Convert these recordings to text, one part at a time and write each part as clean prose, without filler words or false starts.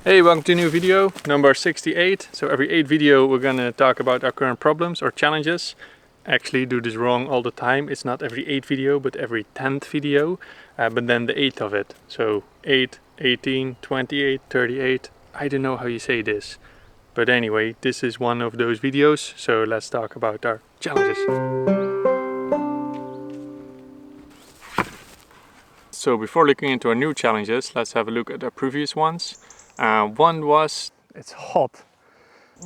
Hey, welcome to a new video, number 68. So every 8 video we're gonna talk about our current problems or challenges. Actually do this wrong all the time. It's not every 8 video, but every 10th video. But then the 8th of it. So 8, 18, 28, 38. I don't know how you say this. But anyway, this is one of those videos. So let's talk about our challenges. So before looking into our new challenges, let's have a look at our previous ones. One was, it's hot,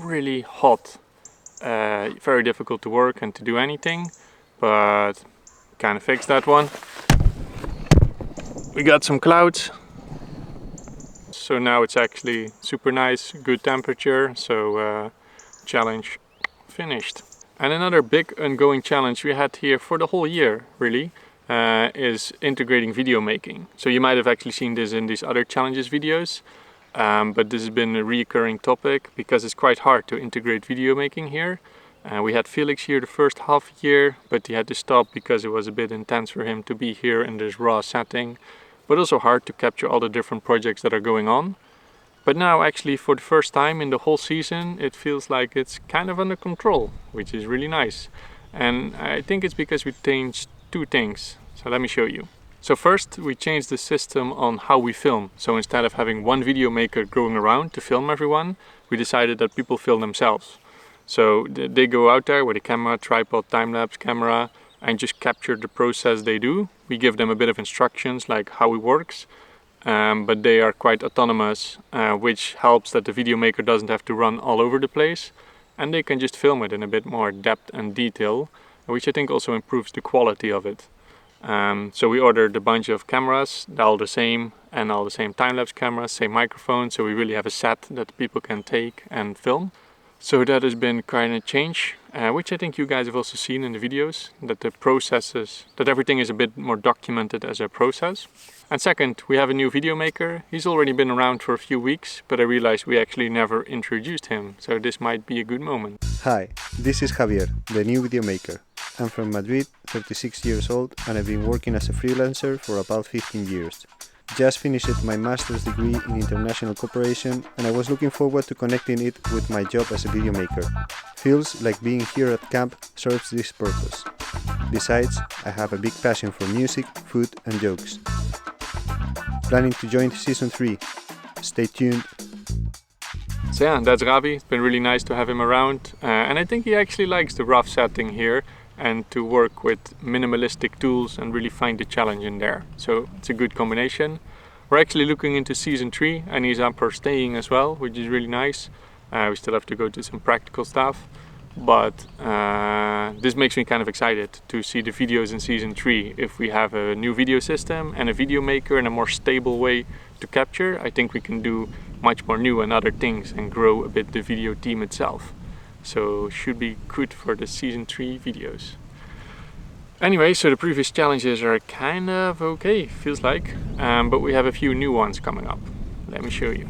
really hot, very difficult to work and to do anything, but kind of fixed that one. We got some clouds, so now it's actually super nice, good temperature, so challenge finished. And another big ongoing challenge we had here for the whole year, really, is integrating video making. So you might have actually seen this in these other challenges videos. But this has been a recurring topic because it's quite hard to integrate video making here. We had Felix here the first half year, but he had to stop because it was a bit intense for him to be here in this raw setting, but also hard to capture all the different projects that are going on. But now actually for the first time in the whole season it feels like it's kind of under control, which is really nice. And I think it's because we changed two things, so let me show you. So first we changed the system on how we film. So instead of having one video maker going around to film everyone, we decided that people film themselves. So they go out there with a camera, tripod, time-lapse camera, and just capture the process they do. We give them a bit of instructions like how it works, but they are quite autonomous, which helps that the video maker doesn't have to run all over the place, and they can just film it in a bit more depth and detail, which I think also improves the quality of it. So we ordered a bunch of cameras, all the same, and all the same time-lapse cameras, same microphone, so we really have a set that people can take and film. So that has been quite a change, which I think you guys have also seen in the videos, that the processes, that everything is a bit more documented as a process. And second, we have a new video maker. He's already been around for a few weeks, but I realized we actually never introduced him, so this might be a good moment. Hi, this is Javier, the new video maker. I'm from Madrid, 36 years old, and I've been working as a freelancer for about 15 years. Just finished my master's degree in international cooperation, and I was looking forward to connecting it with my job as a video maker. Feels like being here at Kamp serves this purpose. Besides, I have a big passion for music, food and jokes. Planning to join season 3. Stay tuned. So yeah, that's Ravi. It's been really nice to have him around, and I think he actually likes the rough setting here and to work with minimalistic tools and really find the challenge in there. So it's a good combination. We're actually looking into season 3 and he's up for staying as well, which is really nice. We still have to go to some practical stuff, but this makes me kind of excited to see the videos in season 3. If we have a new video system and a video maker and a more stable way to capture, I think we can do much more new and other things and grow a bit the video team itself. So should be good for the season 3 videos. Anyway, so the previous challenges are kind of okay, feels like, but we have a few new ones coming up. Let me show you.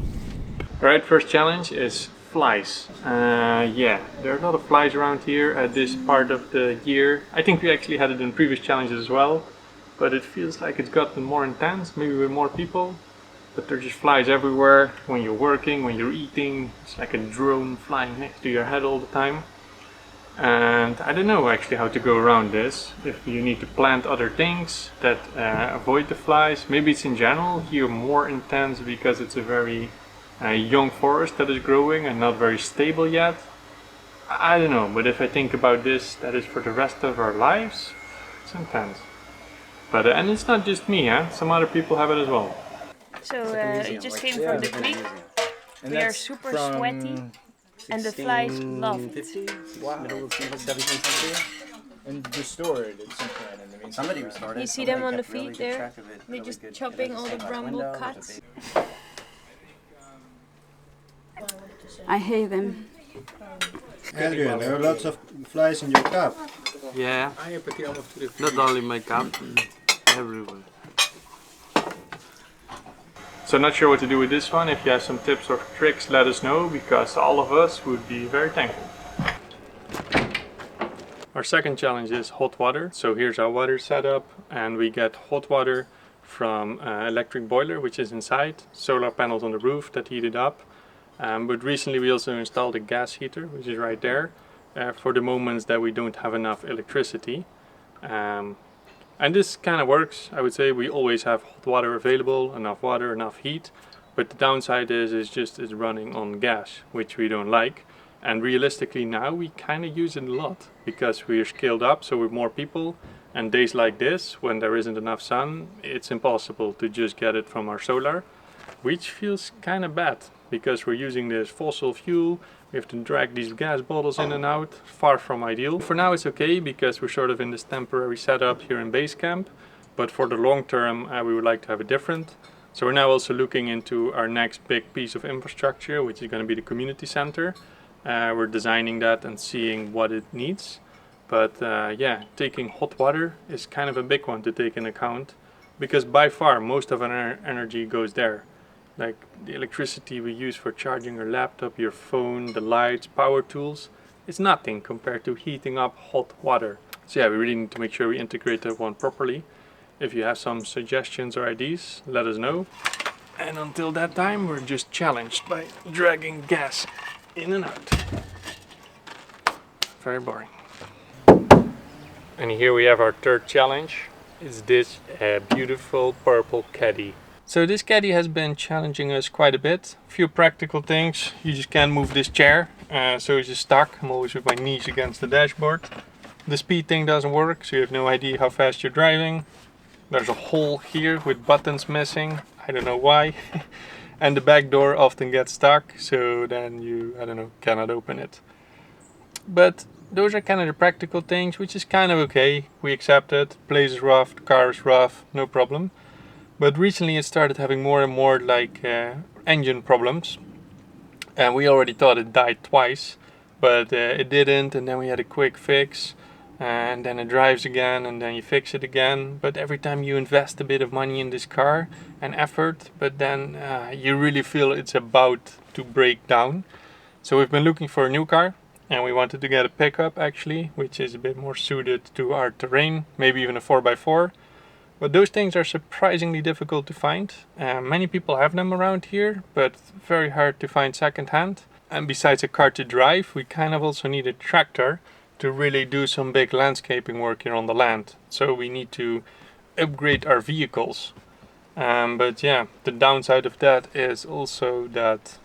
Alright, first challenge is flies. Yeah, there are a lot of flies around here at this part of the year. I think we actually had it in previous challenges as well, but it feels like it's gotten more intense, maybe with more people. But there's just flies everywhere, when you're working, when you're eating. It's like a drone flying next to your head all the time. And I don't know actually how to go around this. If you need to plant other things that avoid the flies. Maybe it's in general here more intense because it's a very young forest that is growing and not very stable yet. I don't know, but if I think about this, that is for the rest of our lives, it's intense. But and it's not just me, some other people have it as well. So it just came from the creek. We are super sweaty and the flies love it. Wow. Middle of the 17th century? And restored at some point in the meantime. Somebody restored it. You see them on the feet there? They're just chopping all the bramble cuts. I hate them. Adrian, there are lots of flies in your cup. Yeah, not only my cup, everywhere. So not sure what to do with this one. If you have some tips or tricks, let us know, because all of us would be very thankful. Our second challenge is hot water. So here's our water setup, and we get hot water from electric boiler which is inside, solar panels on the roof that heat it up. But recently we also installed a gas heater which is right there for the moments that we don't have enough electricity. And this kind of works. I would say we always have hot water available, enough water, enough heat. But the downside is it's running on gas, which we don't like. And realistically now we kind of use it a lot because we're scaled up, so we're more people. And days like this, when there isn't enough sun, it's impossible to just get it from our solar, which feels kind of bad because we're using this fossil fuel. We have to drag these gas bottles in and out, far from ideal. For now it's okay because we're sort of in this temporary setup here in base camp, but for the long term we would like to have it different. So we're now also looking into our next big piece of infrastructure, which is going to be the community center. We're designing that and seeing what it needs. But yeah, taking hot water is kind of a big one to take in account because by far most of our energy goes there. Like the electricity we use for charging your laptop, your phone, the lights, power tools, it's nothing compared to heating up hot water. So yeah, we really need to make sure we integrate that one properly. If you have some suggestions or ideas, let us know. And until that time, we're just challenged by dragging gas in and out. Very boring. And here we have our third challenge. It's this beautiful purple caddy. So this caddy has been challenging us quite a bit. A few practical things. You just can't move this chair, so it's just stuck. I'm always with my knees against the dashboard. The speed thing doesn't work, so you have no idea how fast you're driving. There's a hole here with buttons missing. I don't know why. And the back door often gets stuck, so then you, I don't know, cannot open it. But those are kind of the practical things, which is kind of okay. We accept it. Place is rough, the car is rough, no problem. But recently it started having more and more like engine problems. And we already thought it died twice, but it didn't. And then we had a quick fix. And then it drives again, and then you fix it again. But every time you invest a bit of money in this car and effort, but then you really feel it's about to break down. So we've been looking for a new car. And we wanted to get a pickup actually, which is a bit more suited to our terrain, maybe even a 4x4. But those things are surprisingly difficult to find. Many people have them around here, but very hard to find second-hand. And besides a car to drive, we kind of also need a tractor to really do some big landscaping work here on the land. So we need to upgrade our vehicles. But yeah, the downside of that is also that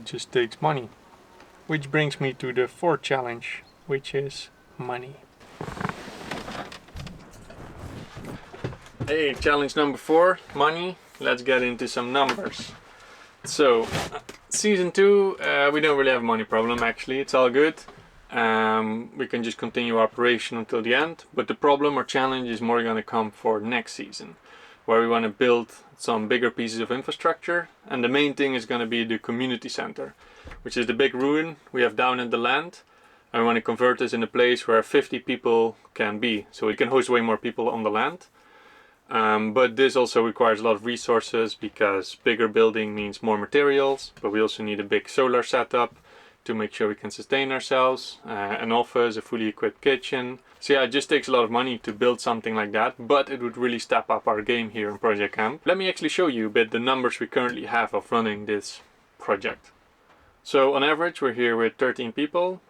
just takes money. Which brings me to the fourth challenge, which is money. Hey, challenge number 4, money. Let's get into some numbers. So, season 2, we don't really have a money problem actually, it's all good. We can just continue operation until the end, but the problem or challenge is more going to come for next season, where we want to build some bigger pieces of infrastructure, and the main thing is going to be the community center, which is the big ruin we have down in the land, and we want to convert this in a place where 50 people can be, so we can host way more people on the land. But this also requires a lot of resources because bigger building means more materials, but we also need a big solar setup to make sure we can sustain ourselves, an office, a fully equipped kitchen. So yeah, it just takes a lot of money to build something like that, but it would really step up our game here in Project Kamp. Let me actually show you a bit the numbers we currently have of running this project. So on average we're here with 13 people.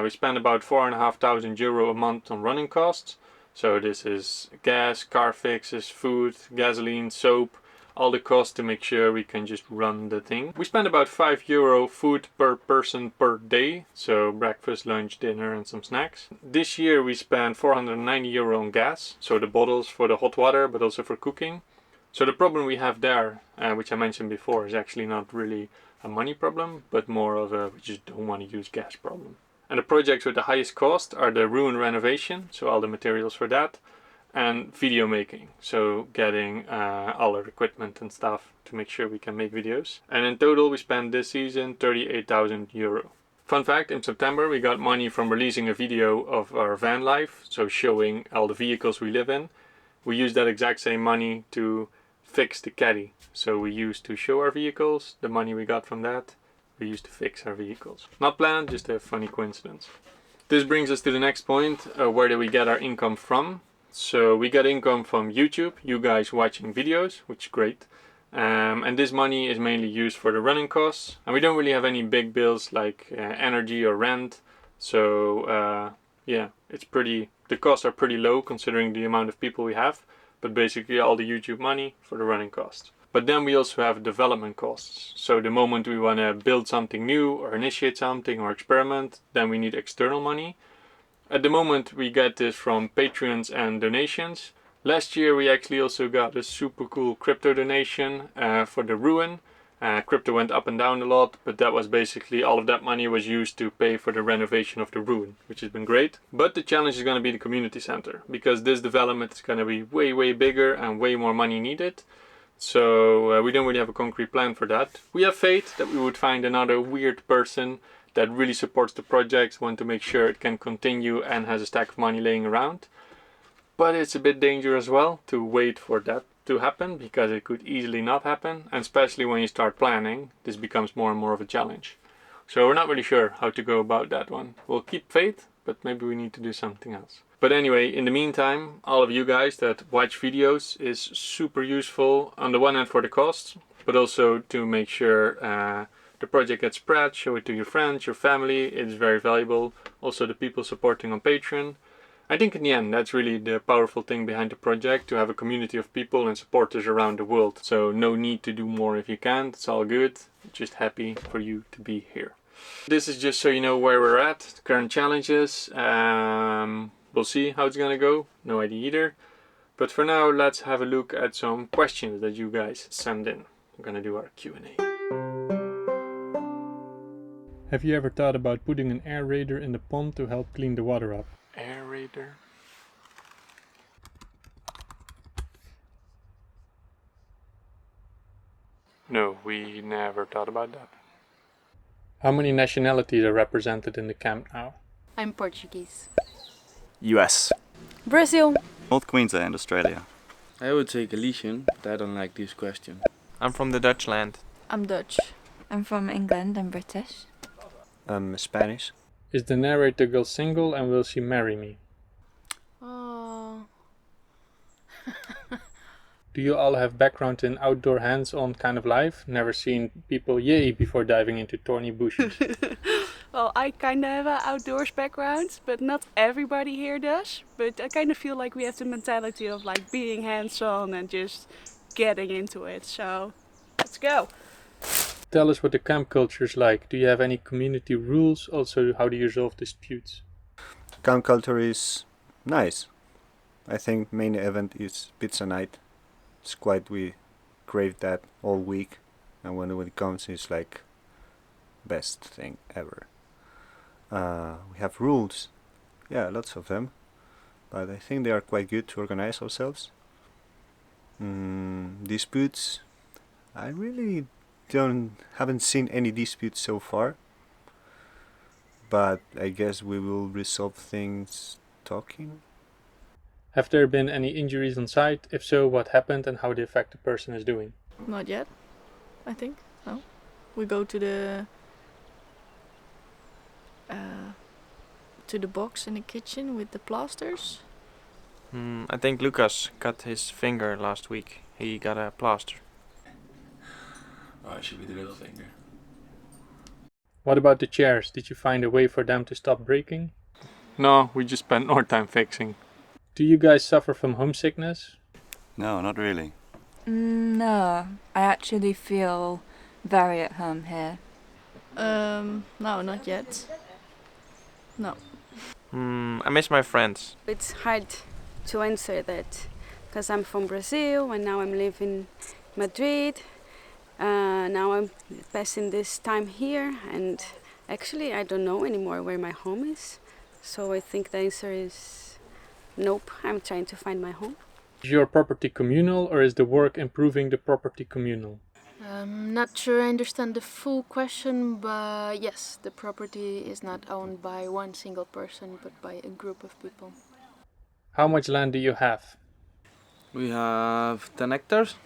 We spend about €4,500 a month on running costs. So this is gas, car fixes, food, gasoline, soap, all the costs to make sure we can just run the thing. We spend about €5 food per person per day, so breakfast, lunch, dinner and some snacks. This year we spent €490 on gas, so the bottles for the hot water but also for cooking. So the problem we have there, which I mentioned before, is actually not really a money problem, but more of a we just don't want to use gas problem. And the projects with the highest cost are the ruin renovation, so all the materials for that, and video making, so getting all our equipment and stuff to make sure we can make videos. And in total we spent this season €38,000. Fun fact, in September we got money from releasing a video of our van life, so showing all the vehicles we live in. We used that exact same money to fix the caddy. So we used to show our vehicles, the money we got from that we used to fix our vehicles. Not planned, just a funny coincidence. This brings us to the next point, where do we get our income from? So we get income from YouTube, you guys watching videos, which is great. And this money is mainly used for the running costs. And we don't really have any big bills like energy or rent. So yeah, the costs are pretty low considering the amount of people we have. But basically all the YouTube money for the running costs. But then we also have development costs. So the moment we want to build something new or initiate something or experiment, then we need external money. At the moment we get this from Patreons and donations. Last year we actually also got a super cool crypto donation for the ruin. Crypto went up and down a lot, but that was basically all of that money was used to pay for the renovation of the ruin, which has been great. But the challenge is going to be the community center, because this development is going to be way bigger and way more money needed. So we don't really have a concrete plan for that. We have faith that we would find another weird person that really supports the project, want to make sure it can continue and has a stack of money laying around. But it's a bit dangerous as well to wait for that to happen, because it could easily not happen, and especially when you start planning, this becomes more and more of a challenge. So we're not really sure how to go about that one. We'll keep faith, but maybe we need to do something else. But anyway, in the meantime, all of you guys that watch videos is super useful, on the one hand for the costs, but also to make sure the project gets spread, show it to your friends, your family. It's very valuable. Also the people supporting on Patreon. I think in the end that's really the powerful thing behind the project, to have a community of people and supporters around the world. So no need to do more if you can't, it's all good. Just happy for you to be here. This is just so you know where we're at, the current challenges. We'll see how it's gonna go, no idea either. But for now, let's have a look at some questions that you guys send in. We're gonna do our Q&A. Have you ever thought about putting an aerator in the pond to help clean the water up? Aerator? No, we never thought about that. How many nationalities are represented in the camp now? I'm Portuguese. US. Brazil. North Queensland, Australia. I would say Galician, but I don't like this question. I'm from the Dutch land. I'm Dutch. I'm from England. I'm British. I'm Spanish. Is the narrator girl single and will she marry me? Oh. Do you all have background in outdoor hands-on kind of life? Never seen people yay before diving into thorny bushes? Well, I kind of have an outdoors background, but not everybody here does. But I kind of feel like we have the mentality of like being hands-on and just getting into it. So, let's go. Tell us what the camp culture is like. Do you have any community rules? Also, how do you resolve disputes? Camp culture is nice. I think main event is pizza night. It's quite, we crave that all week, and when it comes, it's like best thing ever. We have rules, yeah, lots of them, but I think they are quite good to organize ourselves. Disputes, I really haven't seen any disputes so far, but I guess we will resolve things talking. Have there been any injuries on site? If so, what happened and how the affected person is doing? Not yet, I think. No. We go to the box in the kitchen with the plasters. I think Lucas cut his finger last week. He got a plaster. Oh, it should be the little finger. What about the chairs? Did you find a way for them to stop breaking? No, we just spent more time fixing. Do you guys suffer from homesickness? No, not really. No, I actually feel very at home here. No, not yet. No. I miss my friends. It's hard to answer that because I'm from Brazil and now I'm living in Madrid. Now I'm passing this time here and actually I don't know anymore where my home is. So I think the answer is nope, I'm trying to find my home. Is your property communal or is the work improving the property communal? I'm not sure I understand the full question, but yes, the property is not owned by one single person, but by a group of people. How much land do you have? We have 10 hectares.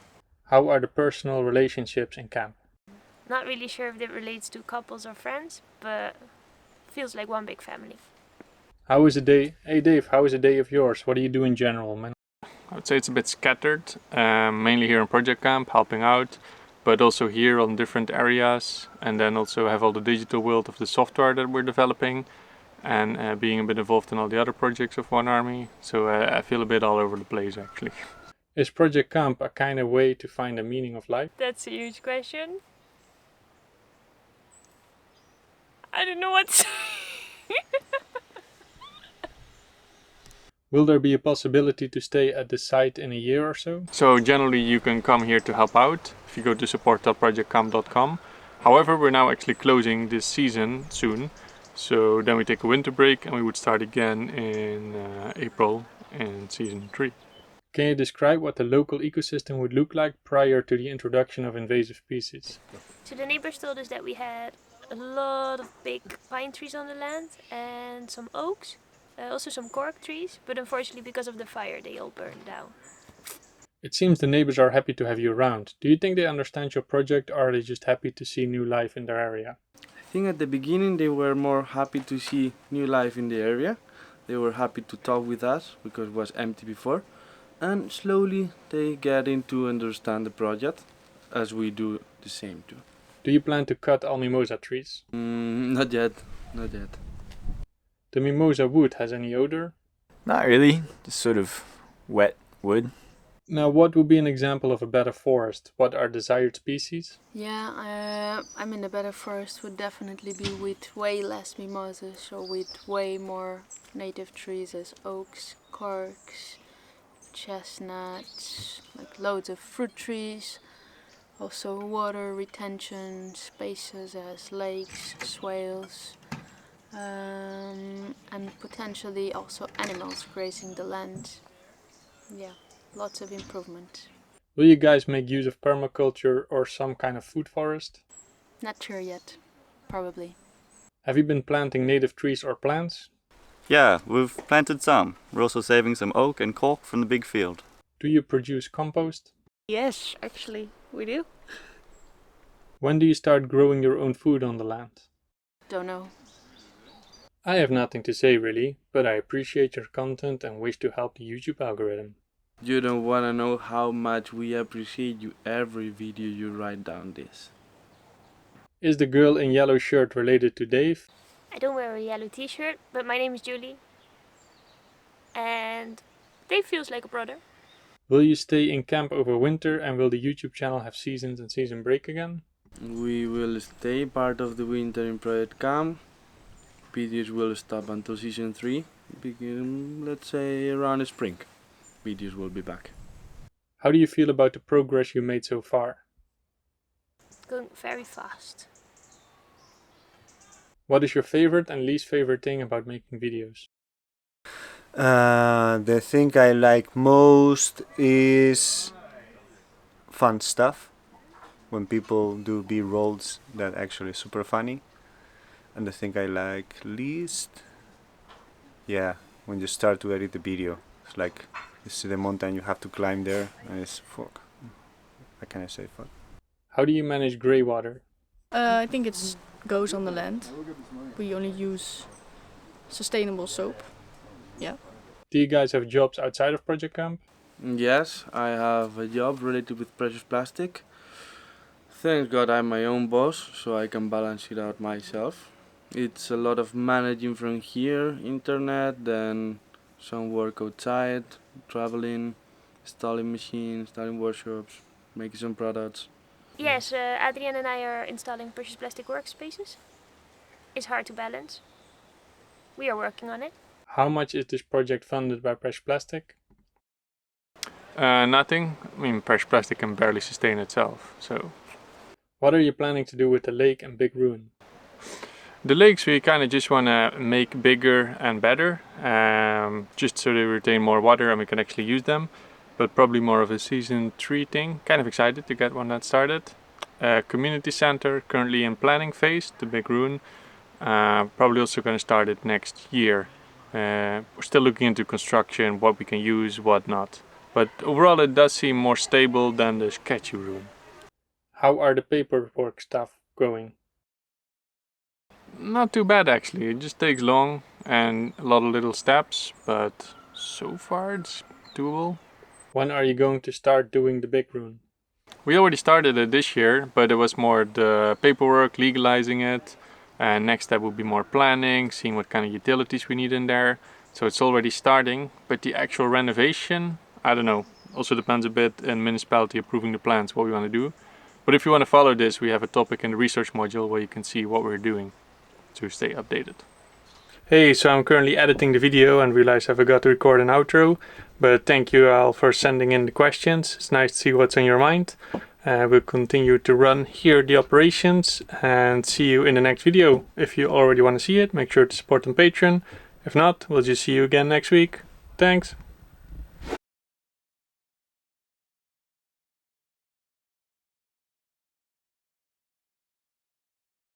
How are the personal relationships in camp? Not really sure if it relates to couples or friends, but feels like one big family. How is a day? Hey Dave, how is a day of yours? What do you do in general, man? I would say it's a bit scattered, mainly here in Project Kamp, helping out, but also here on different areas, and then also have all the digital world of the software that we're developing, and being a bit involved in all the other projects of One Army. So I feel a bit all over the place actually. Is Project Kamp a kind of way to find the meaning of life? That's a huge question. I don't know what to say. Will there be a possibility to stay at the site in a year or so? So generally you can come here to help out if you go to support.projectkamp.com. However, we're now actually closing this season soon. So then we take a winter break and we would start again in April in season 3. Can you describe what the local ecosystem would look like prior to the introduction of invasive species? So the neighbors told us that we had a lot of big pine trees on the land and some oaks. Also some cork trees, but unfortunately because of the fire they all burned down. It seems the neighbors are happy to have you around. Do you think they understand your project, or are they just happy to see new life in their area? I think at the beginning they were more happy to see new life in the area. They were happy to talk with us because it was empty before. And slowly they get into understand the project as we do the same too. Do you plan to cut all mimosa trees? Not yet, not yet. The mimosa wood has any odor? Not really, just sort of wet wood. Now, what would be an example of a better forest? What are desired species? Yeah, I mean a better forest would definitely be with way less mimosas, so with way more native trees as oaks, corks, chestnuts, like loads of fruit trees. Also water retention spaces as lakes, swales, and potentially also animals grazing the land. Yeah, lots of improvement. Will you guys make use of permaculture or some kind of food forest? Not sure yet, probably. Have you been planting native trees or plants? Yeah, we've planted some. We're also saving some oak and cork from the big field. Do you produce compost? Yes, actually, we do. When do you start growing your own food on the land? Don't know. I have nothing to say really, but I appreciate your content and wish to help the YouTube algorithm. You don't wanna know how much we appreciate you every video you write down this. Is the girl in yellow shirt related to Dave? I don't wear a yellow t-shirt, but my name is Julie. And Dave feels like a brother. Will you stay in camp over winter, and will the YouTube channel have seasons and season break again? We will stay part of the winter in Project Kamp. Videos will stop until season 3, begin, let's say around the spring. Videos will be back. How do you feel about the progress you made so far? Going very fast. What is your favorite and least favorite thing about making videos? The thing I like most is fun stuff. When people do B-rolls that actually super funny. And the thing I like least, yeah, when you start to edit the video. It's like you see the mountain, you have to climb there, and it's fuck. How can I say fuck? How do you manage grey water? I think it goes on the land. We only use sustainable soap. Yeah. Do you guys have jobs outside of Project Kamp? Yes, I have a job related with precious plastic. Thank God I'm my own boss, so I can balance it out myself. It's a lot of managing from here, internet, then some work outside, traveling, installing machines, installing workshops, making some products. Yes, Adrian and I are installing precious plastic workspaces. It's hard to balance. We are working on it. How much is this project funded by Precious Plastic? Nothing. I mean, Precious Plastic can barely sustain itself, so... What are you planning to do with the lake and big ruin? The lakes we kind of just want to make bigger and better, just so they retain more water and we can actually use them. But probably more of a season 3 thing. Kind of excited to get one that started. Community center, currently in planning phase, the big ruin. Probably also going to start it next year. We're still looking into construction, what we can use, what not. But overall it does seem more stable than the sketchy room. How are the paperwork stuff going? Not too bad actually, it just takes long. and a lot of little steps, but so far it's doable. When are you going to start doing the big rune? We already started it this year, but it was more the paperwork, legalizing it, and next step would be more planning, seeing what kind of utilities we need in there. So it's already starting, but the actual renovation, I don't know. Also depends a bit on municipality approving the plans, what we want to do. But if you want to follow this, we have a topic in the research module where you can see what we're doing to stay updated. Hey, so I'm currently editing the video and realized I forgot to record an outro. But thank you all for sending in the questions. It's nice to see what's on your mind. We'll continue to run here the operations and see you in the next video. If you already want to see it, make sure to support on Patreon. If not, we'll just see you again next week. Thanks.